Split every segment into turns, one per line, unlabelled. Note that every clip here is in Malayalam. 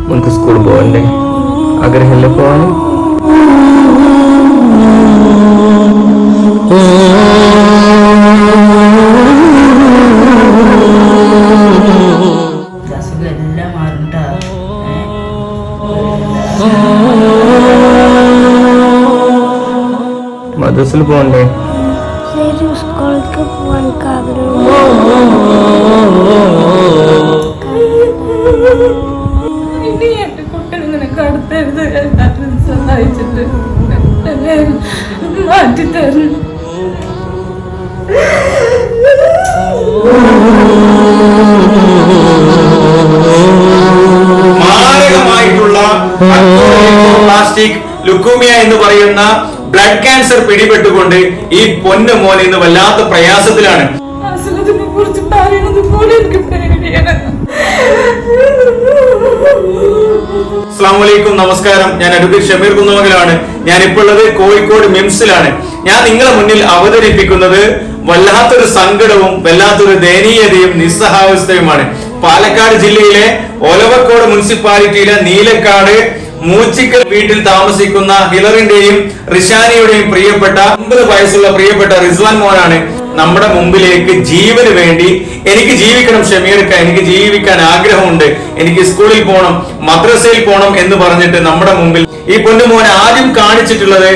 നമുക്ക് സ്കൂളിൽ പോകണ്ടേ? ആഗ്രഹമില്ല പോവാൻ?
എല്ലാം മാറണ്ട.
മദ്രസയിൽ പോകണ്ടേ?
സ്കൂൾക്ക് പോകാൻ
ഇനി എന്റെ കുട്ടികൾ നിനക്ക് അടുത്തരുത് സഹായിച്ചിട്ട് മാറ്റിത്തരണം.
മാരകമായിട്ടുള്ള പ്ലാസ്റ്റിക് ലുക്കോമിയ എന്ന് പറയുന്ന ബ്ലഡ് ക്യാൻസർ പിടിപെട്ടുകൊണ്ട് ഈ പൊന്നു മോൻ ഇന്ന് വല്ലാത്ത പ്രയാസത്തിലാണ്.
അസുഖത്തിനെ കുറിച്ച് പറയുന്നത് പോലെ എനിക്ക് പേടിയാണ്.
അസ്സലാമു അലൈക്കും, നമസ്കാരം. ഞാൻ അഡ്വക്കേറ്റ് ഷമീർ കുന്നമംഗലാണ്. ഞാൻ ഇപ്പോൾ ഉള്ളത് കോഴിക്കോട് മിംസിലാണ്. ഞാൻ നിങ്ങളെ മുന്നിൽ അവതരിപ്പിക്കുന്നത് വല്ലാത്തൊരു സങ്കടവും വല്ലാത്തൊരു ദയനീയതയും നിസ്സഹാവസ്ഥയുമാണ്. പാലക്കാട് ജില്ലയിലെ ഒലവക്കോട് മുനിസിപ്പാലിറ്റിയിലെ നീലക്കാട് മൂച്ചിക്കൽ വീട്ടിൽ താമസിക്കുന്ന ഹിലറിന്റെയും റിഷാനിയുടെയും പ്രിയപ്പെട്ട 9 വയസ്സുള്ള പ്രിയപ്പെട്ട റിസ്വാൻ മോനാണ് നമ്മുടെ മുമ്പിലേക്ക് ജീവന് വേണ്ടി എനിക്ക് ജീവിക്കണം ഷമീർക്ക, എനിക്ക് ജീവിക്കാൻ ആഗ്രഹമുണ്ട്, എനിക്ക് സ്കൂളിൽ പോകണം, മദ്രസയിൽ പോകണം എന്ന് പറഞ്ഞിട്ട് നമ്മുടെ മുമ്പിൽ ഈ പൊന്നുമോൻ ആദ്യം കാണിച്ചിട്ടുള്ളത്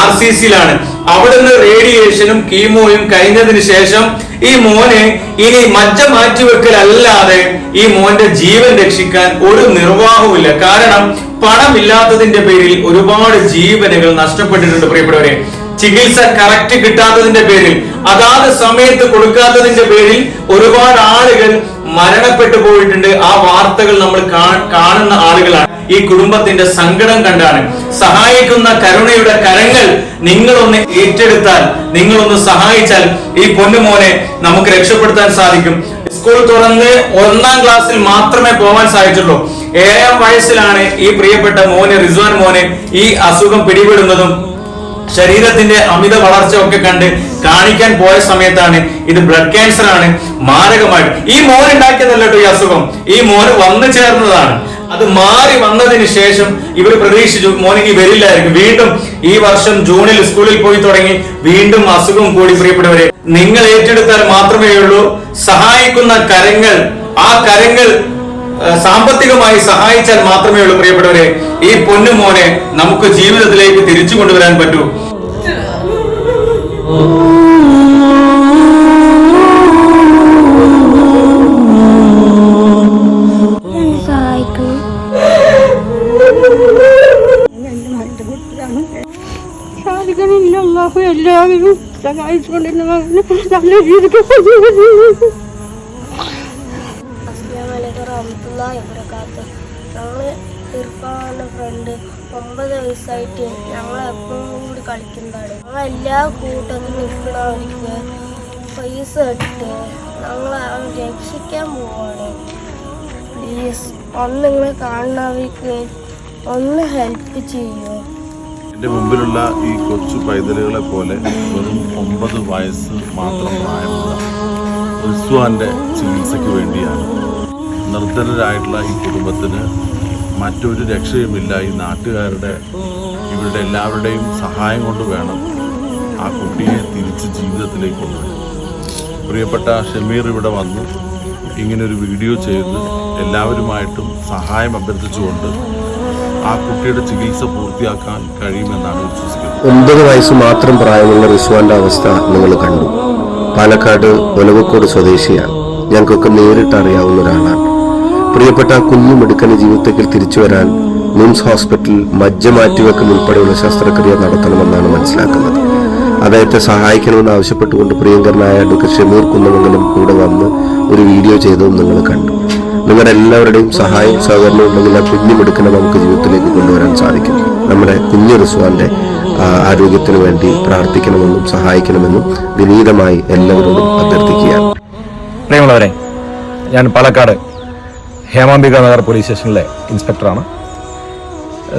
RCCയിലാണ്. അവിടുന്ന് റേഡിയേഷനും കീമോയും കഴിഞ്ഞതിന് ശേഷം ഈ മോന് ഇനി മജ്ജ മാറ്റിവെക്കലല്ലാതെ ഈ മോന്റെ ജീവൻ രക്ഷിക്കാൻ ഒരു നിർവാഹവുമില്ല. കാരണം പണമില്ലാത്തതിന്റെ പേരിൽ ഒരുപാട് ജീവനുകൾ നഷ്ടപ്പെട്ടിട്ടുണ്ട് പ്രിയപ്പെട്ടവരെ. ചികിത്സ കറക്റ്റ് കിട്ടാത്തതിന്റെ പേരിൽ, അതാത് സമയത്ത് കൊടുക്കാത്തതിന്റെ പേരിൽ ഒരുപാട് ആളുകൾ മരണപ്പെട്ടു പോയിട്ടുണ്ട്. ആ വാർത്തകൾ നമ്മൾ കാണുന്ന ആളുകളാണ്. ഈ കുടുംബത്തിന്റെ സങ്കടം കണ്ടാണ്. സഹായിക്കുന്ന കരുണയുടെ കരങ്ങൾ നിങ്ങളൊന്ന് ഏറ്റെടുത്താൽ, നിങ്ങളൊന്ന് സഹായിച്ചാൽ ഈ പൊന്നുമോനെ നമുക്ക് രക്ഷപ്പെടുത്താൻ സാധിക്കും. സ്കൂൾ തുറന്ന് 1ാം ക്ലാസ്സിൽ മാത്രമേ പോകാൻ സാധിച്ചുള്ളൂ. 7ാം വയസ്സിലാണ് ഈ പ്രിയപ്പെട്ട മോന് റിസ്വാൻ മോനെ ഈ അസുഖം പിടിപെടുന്നതും ശരീരത്തിന്റെ അമിത വളർച്ച ഒക്കെ കണ്ട് കാണിക്കാൻ പോയ സമയത്താണ് ഇത് ബ്ലഡ് ക്യാൻസർ ആണ്, മാരകമായിട്ട്. ഈ മോൻ ഉണ്ടാക്കിയതല്ല കേട്ടോ ഈ അസുഖം, ഈ മോന് വന്നു ചേർന്നതാണ്. അത് മാറി വന്നതിന് ശേഷം ഇവർ പ്രതീക്ഷിച്ചു മോനിക്ക് വരില്ലായിരിക്കും. വീണ്ടും ഈ വർഷം ജൂണിൽ സ്കൂളിൽ പോയി തുടങ്ങി, വീണ്ടും അസുഖം കൂടി. പ്രിയപ്പെട്ടവരെ, നിങ്ങൾ ഏറ്റെടുത്താൽ മാത്രമേ ഉള്ളൂ. സഹായിക്കുന്ന കരങ്ങൾ, ആ കരങ്ങൾ സാമ്പത്തികമായി സഹായിച്ചാൽ മാത്രമേ ഉള്ളൂ പ്രിയപ്പെട്ടവരെ ഈ പൊന്നുമോനെ നമുക്ക് ജീവിതത്തിലേക്ക് തിരിച്ചു കൊണ്ടുവരാൻ പറ്റൂ.
എല്ലാവരും സഹായിച്ചുകൊണ്ടിരുന്ന നല്ല രീതിക്ക് ഞങ്ങള് ഇർഫാന്റെ ഫ്രണ്ട് 9 വയസ്സായിട്ട് ഞങ്ങൾ എപ്പോഴും കൂടി കളിക്കുന്നതാണ്. ഞങ്ങൾ എല്ലാ കൂട്ടത്തിലും നിൽക്കണവർക്ക് പൈസ ഇട്ട് ഞങ്ങൾ രക്ഷിക്കാൻ പോവാണ്. പ്ലീസ് ഒന്ന് നിങ്ങളെ കാണുന്നവർക്ക് ഒന്ന് ഹെൽപ്പ് ചെയ്യുമോ?
എൻ്റെ മുമ്പിലുള്ള ഈ കൊച്ചു പൈതലുകളെ പോലെ വെറും 9 വയസ്സ് മാത്രം പ്രായമുള്ള റിസ്വാന്റെ ചികിത്സയ്ക്ക് വേണ്ടിയാണ് നിർധനരായിട്ടുള്ള ഈ കുടുംബത്തിന് മറ്റൊരു രക്ഷയുമില്ല. ഈ നാട്ടുകാരുടെ, ഇവരുടെ എല്ലാവരുടെയും സഹായം കൊണ്ട് വേണം ആ കുട്ടിയെ തിരിച്ച് ജീവിതത്തിലേക്ക് കൊണ്ടുവരാൻ. പ്രിയപ്പെട്ട ഷമീർ ഇവിടെ വന്ന് ഇങ്ങനൊരു വീഡിയോ ചെയ്ത് എല്ലാവരുമായിട്ടും സഹായം അഭ്യർത്ഥിച്ചുകൊണ്ട് ആ കുട്ടിയുടെ ചികിത്സ പൂർത്തിയാക്കാൻ കഴിയുമെന്നാണ് വിശ്വസിക്കുന്നത്.
9 വയസ്സ് മാത്രം പ്രായമുള്ള റിസ്വാന്റെ അവസ്ഥ നിങ്ങൾ കണ്ടു. പാലക്കാട് ഒലവക്കോട് സ്വദേശിയാണ്. ഞങ്ങൾക്കൊക്കെ നേരിട്ട് അറിയാവുന്ന ഒരാളാണ്. പ്രിയപ്പെട്ട കുഞ്ഞു മിടുക്കന് ജീവിതത്തിൽ തിരിച്ചു വരാൻ മിംസ് ഹോസ്പിറ്റൽ മജ്ജ മാറ്റിവെക്കൽ ഉൾപ്പെടെയുള്ള ശസ്ത്രക്രിയ നടത്തണമെന്നാണ് മനസ്സിലാക്കുന്നത്. അദ്ദേഹത്തെ സഹായിക്കണമെന്ന് ആവശ്യപ്പെട്ടുകൊണ്ട് പ്രിയങ്കരനായ അഡ്വക്കേറ്റ് ഷമീർ കുന്നമംഗലം കൂടെ വന്ന് ഒരു വീഡിയോ ചെയ്തതും നിങ്ങൾ കണ്ടു. നിങ്ങളുടെ എല്ലാവരുടെയും സഹായം സഹകരണം ഉണ്ടെങ്കിൽ ആ കുഞ്ഞു മിടുക്കനെ നമുക്ക് ജീവിതത്തിലേക്ക് കൊണ്ടുവരാൻ സാധിക്കും. നമ്മുടെ കുഞ്ഞു റിസ്വാന്റെ ആരോഗ്യത്തിന് വേണ്ടി പ്രാർത്ഥിക്കണമെന്നും സഹായിക്കണമെന്നും വിനീതമായി എല്ലാവരോടും അഭ്യർത്ഥിക്കുകയാണ്.
പ്രിയമുള്ളവരെ, ഞാൻ പാലക്കാട് ഹേമാംബിക നഗർ പോലീസ് സ്റ്റേഷനിലെ ഇൻസ്പെക്ടറാണ്.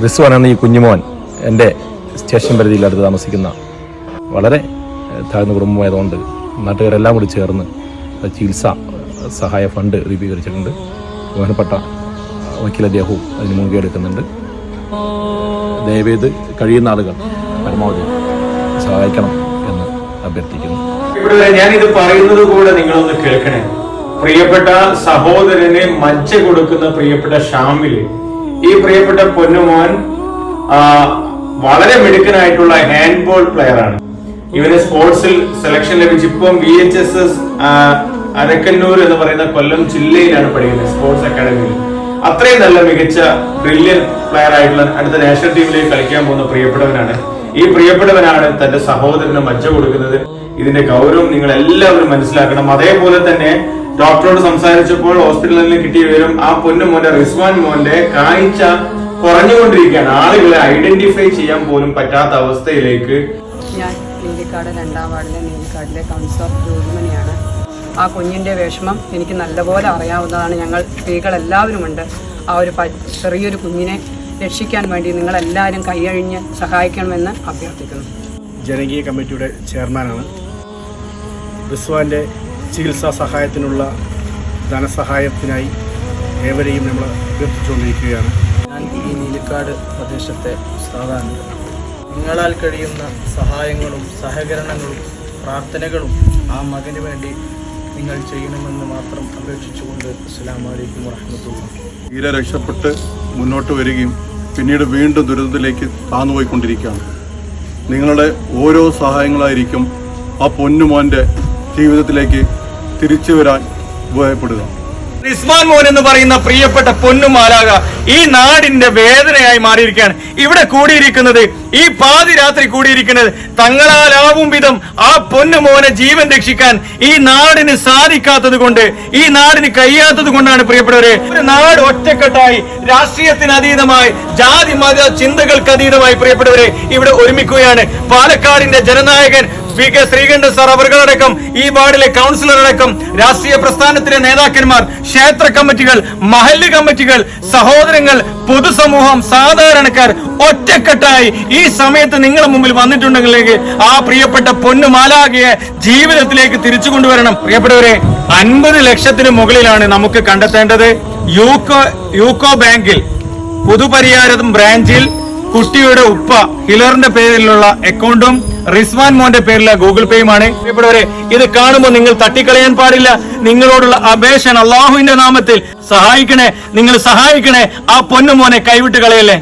റിസ്വാൻ എന്ന ഈ കുഞ്ഞുമോൻ എൻ്റെ സ്റ്റേഷൻ പരിധിയിൽ അടുത്ത് താമസിക്കുന്ന വളരെ താഴ്ന്ന കുടുംബമായതുകൊണ്ട് നാട്ടുകാരെല്ലാം കൂടി ചേർന്ന് ചികിത്സാ സഹായ ഫണ്ട് രൂപീകരിച്ചിട്ടുണ്ട്. ബഹുമാനപ്പെട്ട വക്കീൽ അദ്ദേഹവും അതിന് മുൻകൈ എടുക്കുന്നുണ്ട്. ദയവേത് കഴിയുന്ന ആളുകൾ പരമാവധി സഹായിക്കണം എന്ന് അഭ്യർത്ഥിക്കുന്നു.
ഇവിടെ ഞാനിത് പറയുന്നത് കൂടെ നിങ്ങളൊന്ന് കേൾക്കണേ. പ്രിയപ്പെട്ട സഹോദരന് മജ്ജ കൊടുക്കുന്ന പ്രിയപ്പെട്ട ഷാമില്, ഈ പ്രിയപ്പെട്ട പൊന്നുമോൻ വളരെ മിടുക്കനായിട്ടുള്ള ഹാൻഡ്ബോൾ പ്ലെയർ ആണ്. ഇവന് സ്പോർട്സിൽ സെലക്ഷൻ ലഭിച്ച് ഇപ്പം VHSS അരക്കന്നൂർ എന്ന് പറയുന്ന കൊല്ലം ജില്ലയിലാണ് പഠിക്കുന്നത്, സ്പോർട്സ് അക്കാഡമിയിൽ. അത്രയും നല്ല മികച്ച ബ്രില്യൻ പ്ലെയർ ആയിട്ടുള്ള അടുത്ത നാഷണൽ ടീമിലേക്ക് കളിക്കാൻ പോകുന്ന പ്രിയപ്പെട്ടവനാണ്. ഈ പ്രിയപ്പെട്ടവനാണ് തന്റെ സഹോദരന് മജ്ജ കൊടുക്കുന്നത്. ഇതിന്റെ ഗൗരവം നിങ്ങൾ എല്ലാവരും മനസ്സിലാക്കണം. അതേപോലെ തന്നെ ഡോക്ടറോട് സംസാരിച്ചപ്പോൾ ഹോസ്പിറ്റലിൽ നിന്ന് കിട്ടിയ വിവരം ആ പൊന്നുമോന്റെ റിസ്വാൻ മോന്റെ കാഴ്ച കുറഞ്ഞുകൊണ്ടിരിക്കുകയാണ്. ആളുകളെ ഐഡന്റിഫൈ ചെയ്യാൻ പോലും പറ്റാത്ത അവസ്ഥയിലേക്ക്.
ഞാൻ നീലിക്കാട് 2ാം വാർഡിലെ നീലിക്കാടിലെ കൗൺസിലർ ജോലിമണിയാണ്. ആ കുഞ്ഞിൻ്റെ വിഷമം എനിക്ക് നല്ലപോലെ അറിയാവുന്നതാണ്. ഞങ്ങൾ സ്ത്രീകളെല്ലാവരുമുണ്ട്. ആ ഒരു ചെറിയൊരു കുഞ്ഞിനെ രക്ഷിക്കാൻ വേണ്ടി നിങ്ങളെല്ലാവരും കൈയഴിഞ്ഞ് സഹായിക്കണമെന്ന് അഭ്യർത്ഥിക്കുന്നു.
ജനകീയ കമ്മിറ്റിയുടെ ചെയർമാനാണ്. റിസ്വാന്റെ ചികിത്സാ സഹായത്തിനുള്ള ധനസഹായത്തിനായി ഏവരെയും നമ്മൾ അഭ്യർത്ഥിച്ചുകൊണ്ടിരിക്കുകയാണ്.
ഞാൻ ഈ നീലിക്കാട് പ്രദേശത്തെ ഉസ്താദാണ്. നിങ്ങളാൽ കഴിയുന്ന സഹായങ്ങളും സഹകരണങ്ങളും പ്രാർത്ഥനകളും ആ മകന് വേണ്ടി നിങ്ങൾ ചെയ്യണമെന്ന് മാത്രം അപേക്ഷിച്ചുകൊണ്ട് അസ്സലാമു അലൈക്കും വറഹ്മത്തുള്ളാഹി.
തീരെ രക്ഷപ്പെട്ട് മുന്നോട്ട് വരികയും പിന്നീട് വീണ്ടും ദുരിതത്തിലേക്ക് താന്നുപോയിക്കൊണ്ടിരിക്കുകയാണ്. നിങ്ങളുടെ ഓരോ സഹായങ്ങളായിരിക്കും ആ പൊന്നുമോൻ്റെ ജീവിതത്തിലേക്ക് തിരിച്ചു വരാൻ ഉപയോഗപ്പെടുക.
റിസ്വാൻ മോൻ എന്ന് പറയുന്ന പ്രിയപ്പെട്ട പൊന്നുമാലാക ഈ നാടിന്റെ വേദനയായി മാറിയിരിക്കുകയാണ്. ഇവിടെ കൂടിയിരിക്കുന്നത്, ഈ പാതിരാത്രി കൂടിയിരിക്കുന്നത്, തങ്ങളാലാവും വിധം ആ പൊന്നുമോനെ ജീവൻ രക്ഷിക്കാൻ ഈ നാടിന് സാധിക്കാത്തത് കൊണ്ട്, ഈ നാടിന് കഴിയാത്തത് കൊണ്ടാണ് പ്രിയപ്പെട്ടവരെ. ഒരു നാട് ഒറ്റക്കെട്ടായി രാഷ്ട്രീയത്തിന് അതീതമായി ജാതി മത ചിന്തകൾക്ക് അതീതമായി പ്രിയപ്പെട്ടവരെ ഇവിടെ ഒരുമിക്കുകയാണ്. പാലക്കാടിന്റെ ജനനായകൻ VK ശ്രീകണ്ഠൻ സാർ അവർകളടക്കം, ഈ വാർഡിലെ കൗൺസിലർ അടക്കം, രാഷ്ട്രീയ പ്രസ്ഥാനത്തിലെ നേതാക്കന്മാർ, ക്ഷേത്ര കമ്മിറ്റികൾ, മഹല്ല് കമ്മിറ്റികൾ, സഹോദരങ്ങൾ, പൊതുസമൂഹം, സാധാരണക്കാർ ഒറ്റക്കെട്ടായി ഈ സമയത്ത് നിങ്ങളുടെ മുമ്പിൽ വന്നിട്ടുണ്ടെങ്കിൽ ആ പ്രിയപ്പെട്ട പൊന്നുമാലാകയെ ജീവിതത്തിലേക്ക് തിരിച്ചു കൊണ്ടുവരണം. പ്രിയപ്പെട്ടവരെ, 50 ലക്ഷത്തിന് മുകളിലാണ് നമുക്ക് കണ്ടെത്തേണ്ടത്. യൂക്കോ ബാങ്കിൽ പുതുപരിയാരം ബ്രാഞ്ചിൽ കുട്ടിയുടെ ഉപ്പ ഹിലറിന്റെ പേരിലുള്ള അക്കൗണ്ടും റിസ്വാൻ മോന്റെ പേരിലുള്ള ഗൂഗിൾ പേയുമാണ്. പ്രിയപ്പെട്ടവരെ, ഇത് കാണുമ്പോൾ നിങ്ങൾ തട്ടിക്കളയാൻ പാടില്ല. നിങ്ങളോടുള്ള അപേക്ഷ അള്ളാഹുവിന്റെ നാമത്തിൽ സഹായിക്കണേ, നിങ്ങൾ സഹായിക്കണേ. ആ പൊന്നുമോനെ കൈവിട്ട് കളയല്ലേ.